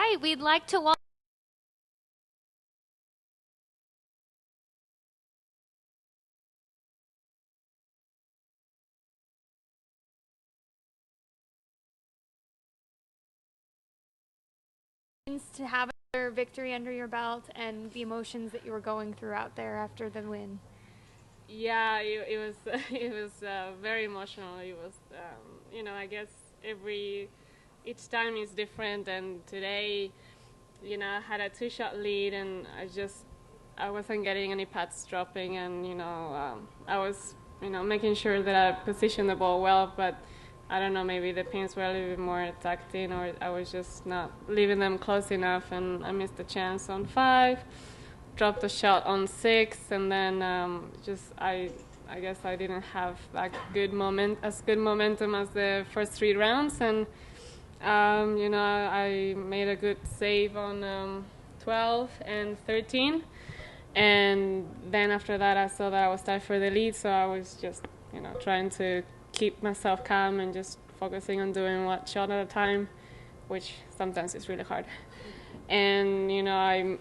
right, we'd like to welcome to have another victory under your belt and the emotions that you were going through out there after the win. Yeah, it was it was very emotional. It was I guess each time is different, and today I had a 2-shot lead, and I wasn't getting any putts dropping, and I was making sure that I positioned the ball well, but I don't know, maybe the pins were a little bit more tucked in, or I was just not leaving them close enough, and I missed the chance on 5, dropped the shot on 6, and then I guess I didn't have good momentum as the first 3 rounds, and I made a good save on 12 and 13, and then after that I saw that I was tied for the lead, so I was just trying to keep myself calm and just focusing on doing one shot at a time, which sometimes is really hard. And I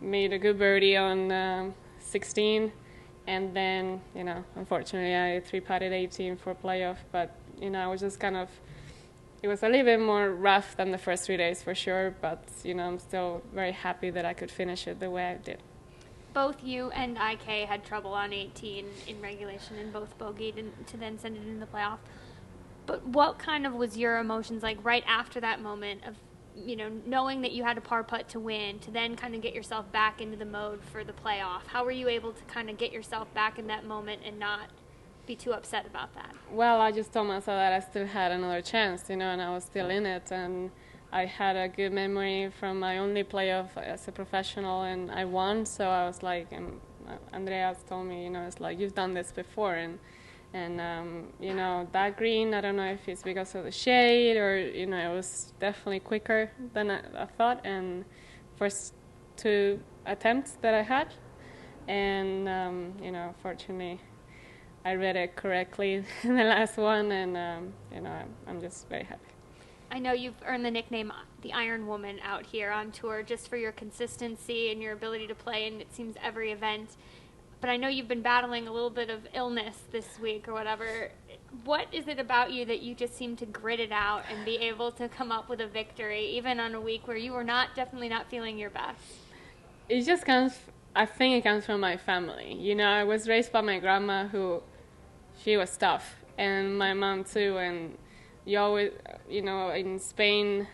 made a good birdie on 16, and then unfortunately I 3-putted 18 for playoff, but I was just it was a little bit more rough than the first 3 days for sure, but I'm still very happy that I could finish it the way I did. Both you and IK had trouble on 18 in regulation and both bogeyed to then send it in the playoff. But what kind of was your emotions like right after that moment of knowing that you had a par putt to win, to then kind of get yourself back into the mode for the playoff? How were you able to kind of get yourself back in that moment and not be too upset about that? Well, I just told myself that I still had another chance, and I was still in it, and I had a good memory from my only playoff as a professional, and I won, so I was like, and Andreas told me, it's like, you've done this before, and that green, I don't know if it's because of the shade or, it was definitely quicker than I thought, and first 2 attempts that I had, and, fortunately, I read it correctly in the last one, and, I'm just very happy. I know you've earned the nickname the Iron Woman out here on tour just for your consistency and your ability to play in, it seems, every event. But I know you've been battling a little bit of illness this week or whatever. What is it about you that you just seem to grit it out and be able to come up with a victory, even on a week where you were definitely not feeling your best? It just I think it comes from my family. I was raised by my grandma, she was tough, and my mom too, and you always, in Spain,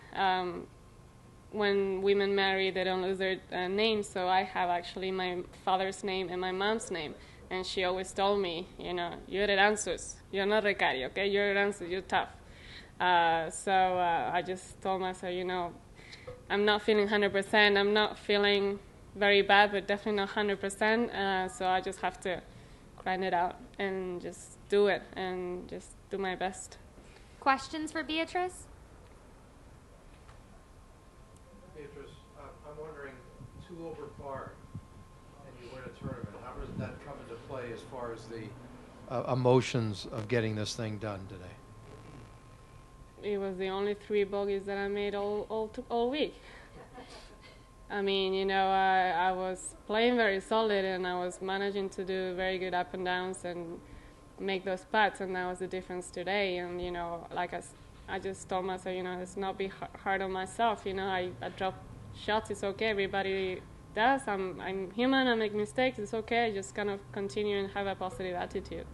when women marry, they don't lose their names, so I have actually my father's name and my mom's name, and she always told me, you're Eranzus, you're not Recari, okay, you're Eranzus, you're tough. So I just told myself, I'm not feeling 100%, I'm not feeling very bad, but definitely not 100%, so I just have to grind it out and just do it and just do my best. Questions for Beatriz? Beatriz, I'm wondering, 2 over par, and you win a tournament. How does that come into play as far as the emotions of getting this thing done today? It was the only 3 bogeys that I made all week. I mean, I was playing very solid, and I was managing to do very good up and downs and make those putts, and that was the difference today. And like I just told myself, let's not be hard on myself. I drop shots, it's okay, everybody does. I'm human, I make mistakes, it's okay. I just kind of continue and have a positive attitude.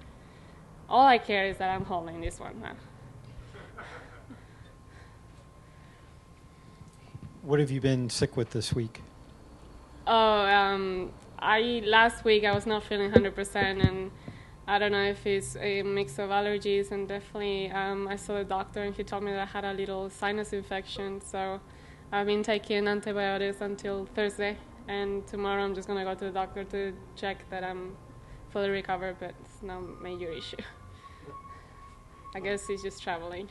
All I care is that I'm holding this one now. What have you been sick with this week? Last week I was not feeling 100%, and I don't know if it's a mix of allergies, and definitely I saw a doctor and he told me that I had a little sinus infection, so I've been taking antibiotics until Thursday, and tomorrow I'm just going to go to the doctor to check that I'm fully recovered, but it's no major issue. I guess it's just traveling.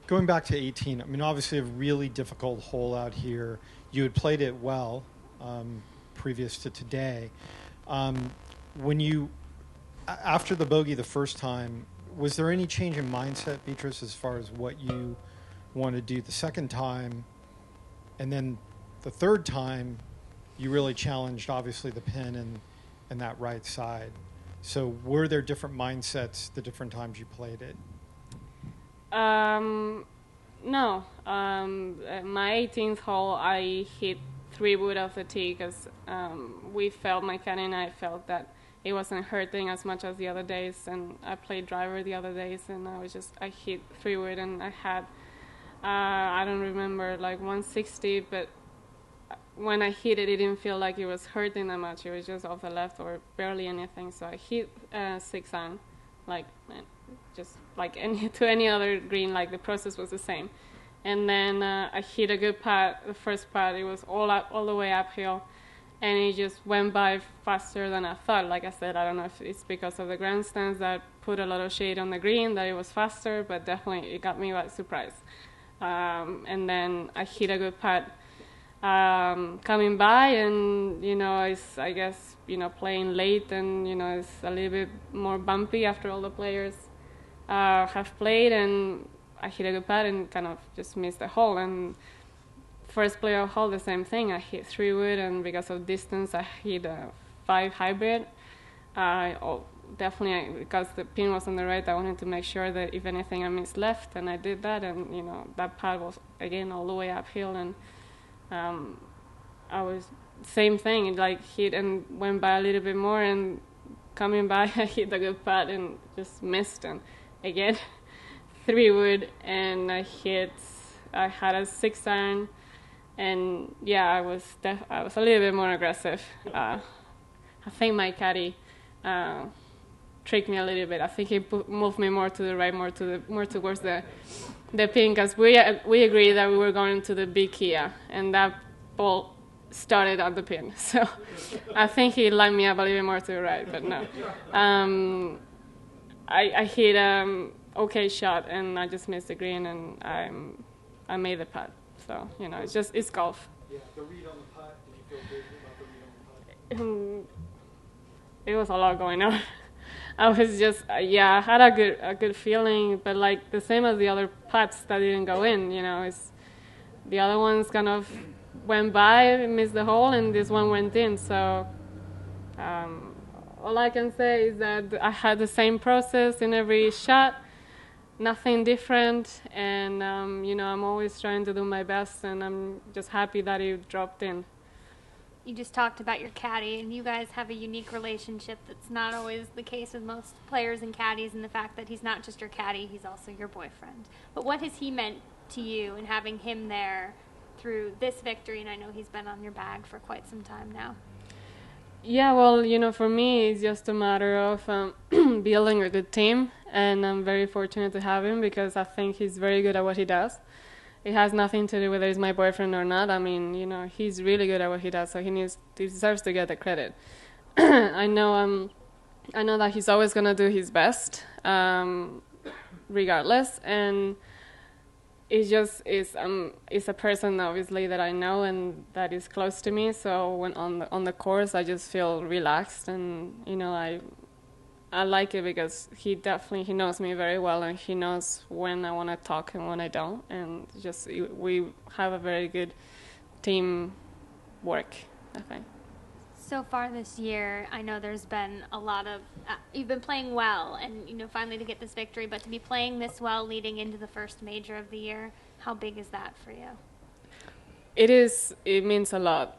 Going back to 18, I mean, obviously a really difficult hole out here. You had played it well previous to today. After the bogey the first time, was there any change in mindset, Beatriz, as far as what you want to do the second time? And then the third time, you really challenged, obviously, the pin and that right side. So were there different mindsets the different times you played it? No. My 18th hole, I hit 3-wood off the tee because my caddy and I felt that it wasn't hurting as much as the other days, and I played driver the other days, and I hit 3-wood, and I had, I don't remember, like 160, but when I hit it, it didn't feel like it was hurting that much. It was just off the left or barely anything. So I hit 6-iron, just like any other green. Like the process was the same. And then I hit a good putt. The first putt, it was all the way uphill, and it just went by faster than I thought. Like I said, I don't know if it's because of the grandstands that put a lot of shade on the green that it was faster, but definitely it got me by surprise. And then I hit a good putt coming by, and it's, I guess, playing late, and it's a little bit more bumpy after all the players have played, and I hit a good putt and kind of just missed the hole. And first playoff hole, the same thing. I hit 3-wood, and because of distance, I hit a 5 hybrid. Definitely, because the pin was on the right, I wanted to make sure that if anything, I missed left, and I did that. And that putt was again all the way uphill, and I was same thing. It like hit and went by a little bit more, and coming by, I hit a good putt and just missed. And again, 3-wood, and I had a 6-iron, and yeah, I was a little bit more aggressive. I think my caddy tricked me a little bit. I think he moved me more to the right, more towards the pin, because we agreed that we were going to the LPGA, and that ball started at the pin. So I think he lined me up a little bit more to the right, but no. I hit okay shot, and I just missed the green, and I made the putt. So it's golf. Yeah, the read on the putt. Did you feel good about the read on the putt? It was a lot going on. I was just I had a good feeling, but like the same as the other putts that didn't go in. It's the other ones kind of went by, missed the hole, and this one went in. So all I can say is that I had the same process in every shot, nothing different, and I'm always trying to do my best, and I'm just happy that it dropped in. You just talked about your caddy, and you guys have a unique relationship that's not always the case with most players and caddies, and the fact that he's not just your caddy, he's also your boyfriend. But what has he meant to you in having him there through this victory? And I know he's been on your bag for quite some time now. Yeah, well, for me, it's just a matter of building a good team, and I'm very fortunate to have him because I think he's very good at what he does. It has nothing to do whether he's my boyfriend or not. I mean, he's really good at what he does, so he deserves to get the credit. I know that he's always gonna do his best, regardless, and it's a person obviously that I know and that is close to me. So when on the course, I just feel relaxed, and I like it because he knows me very well, and he knows when I want to talk and when I don't, and we have a very good team work, I think. So far this year, I know there's been a lot of you've been playing well, and finally to get this victory, but to be playing this well leading into the first major of the year, how big is that for you? It means a lot.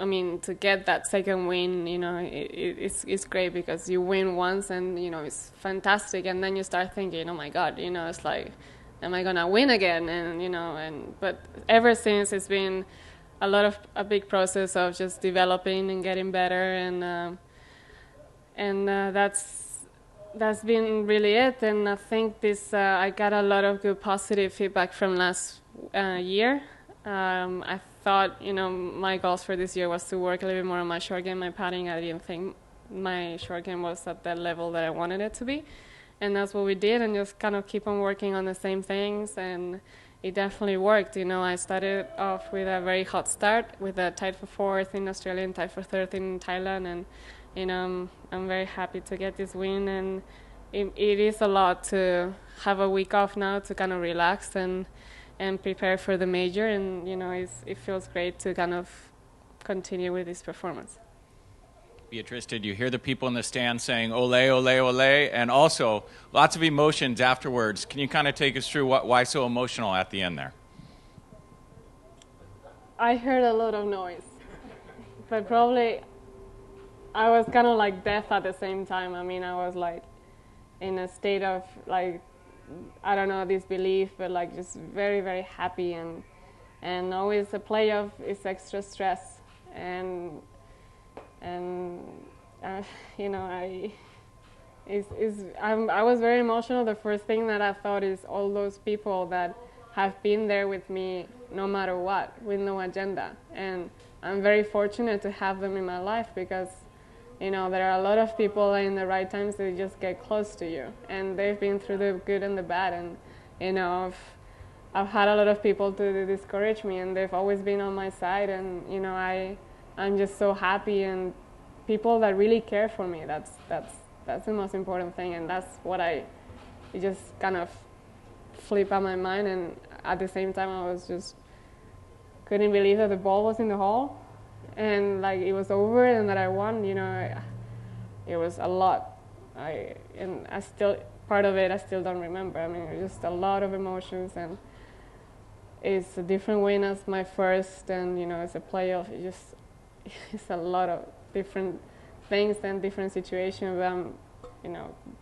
I mean, to get that second win, it's great because you win once and, it's fantastic. And then you start thinking, oh my God, it's like, am I going to win again? And, but ever since, it's been a big process of just developing and getting better. And that's been really it. And I think I got a lot of good positive feedback from last year. I thought, my goals for this year was to work a little bit more on my short game, my putting. I didn't think my short game was at that level that I wanted it to be. And that's what we did, and just kind of keep on working on the same things. And it definitely worked. I started off with a very hot start, with a tied for fourth in Australia and tied for third in Thailand. And, I'm very happy to get this win. And it is a lot to have a week off now to kind of relax and and prepare for the major. And it feels great to kind of continue with this performance. Beatriz, did you hear the people in the stand saying "Ole, ole, ole"? And also, lots of emotions afterwards. Can you kind of take us through why so emotional at the end there? I heard a lot of noise, but probably I was kind of like deaf at the same time. I mean, I was like in a state of like, I don't know, disbelief, but like just very, very happy. And always a playoff is extra stress. And I was very emotional. The first thing that I thought is all those people that have been there with me no matter what, with no agenda. And I'm very fortunate to have them in my life because, there are a lot of people in the right times that just get close to you. And they've been through the good and the bad. And, I've had a lot of people to discourage me, and they've always been on my side. And, I'm just so happy, and people that really care for me, that's the most important thing. And that's what it just kind of flip out my mind. And at the same time, I was just couldn't believe that the ball was in the hole and like it was over and that I won. It was a lot. Part of it I still don't remember. I mean, it was just a lot of emotions, and it's a different win as my first, and it's a playoff. It's a lot of different things and different situations. But I'm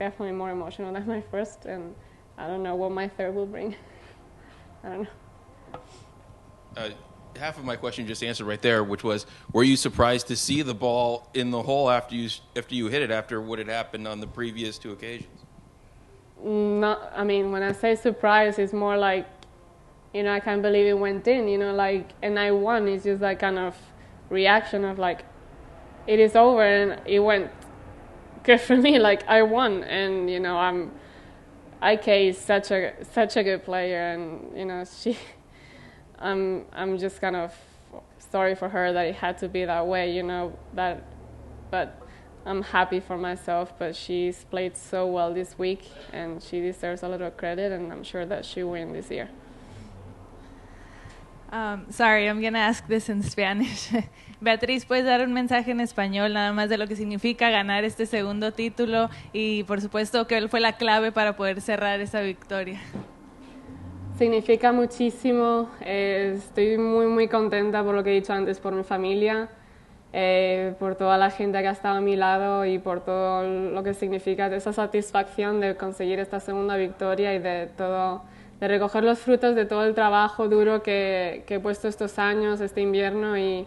definitely more emotional than my first, and I don't know what my third will bring. I don't know. Half of my question you just answered right there, which was, were you surprised to see the ball in the hole after you hit it, after what had happened on the previous two occasions? No, I mean, when I say surprise, it's more like, I can't believe it went in, and I won. It's just that kind of reaction of like, it is over and it went good for me. Like I won, and IK is such a good player, and she. I'm just kind of sorry for her that it had to be that way, but I'm happy for myself. But she's played so well this week, and she deserves a lot of credit, and I'm sure that she'll win this year. Sorry, I'm going to ask this in Spanish. Beatriz, ¿puedes dar un mensaje en español nada más de lo que significa ganar este segundo título y por supuesto que él fue la clave para poder cerrar esa victoria? Significa muchísimo. Estoy muy, muy contenta por lo que he dicho antes, por mi familia, por toda la gente que ha estado a mi lado y por todo lo que significa esa satisfacción de conseguir esta segunda victoria y de recoger los frutos de todo el trabajo duro que he puesto estos años, este invierno, y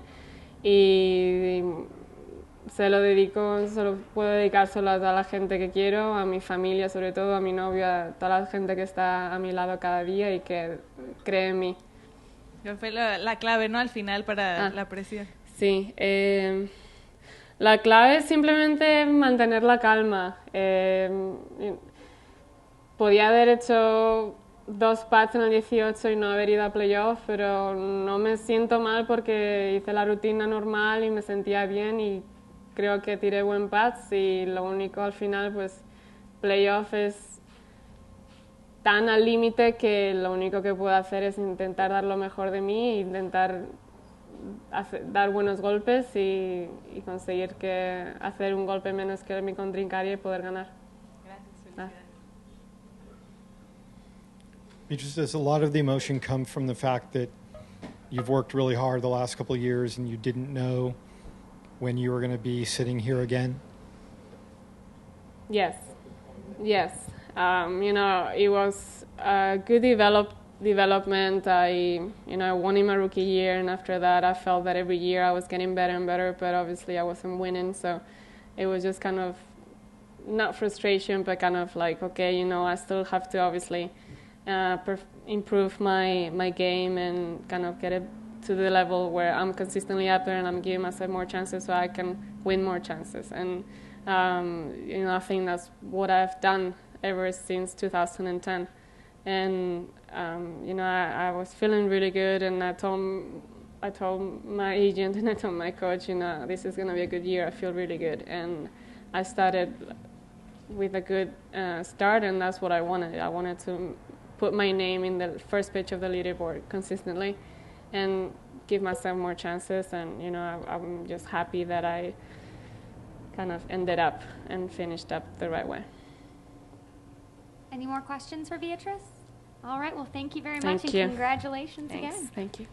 puedo dedicar solo a toda la gente que quiero, a mi familia sobre todo, a mi novio, a toda la gente que está a mi lado cada día y que cree en mí. Fue la clave, ¿no? Al final para la presión. Sí, la clave es simplemente mantener la calma. Podía haber hecho 2 putts en el 18 y no haber ido a playoff, pero no me siento mal porque hice la rutina normal y me sentía bien y creo que tiré buen putts, y lo único al final, pues playoff es tan al límite que lo único que puedo hacer es intentar dar lo mejor de mí, intentar dar buenos golpes y conseguir hacer un golpe menos que mi contrincante y poder ganar. Gracias. Beatriz, does a lot of the emotion come from the fact that you've worked really hard the last couple of years and you didn't know when you were going to be sitting here again? Yes. It was a good development. I won in my rookie year, and after that I felt that every year I was getting better and better, but obviously I wasn't winning, so it was just kind of not frustration, but kind of like, okay, I still have to obviously improve my game and kind of get it to the level where I'm consistently up there and I'm giving myself more chances so I can win more chances. And I think that's what I've done ever since 2010. And I was feeling really good, and I told my agent and I told my coach, this is going to be a good year. I feel really good, and I started with a good start, and that's what I wanted. I wanted to put my name in the first page of the leaderboard consistently and give myself more chances. And, you know, I'm just happy that I kind of ended up and finished up the right way. Any more questions for Beatriz? All right, well, thank you very Thank much, you. and congratulations Thanks. again. Thank you.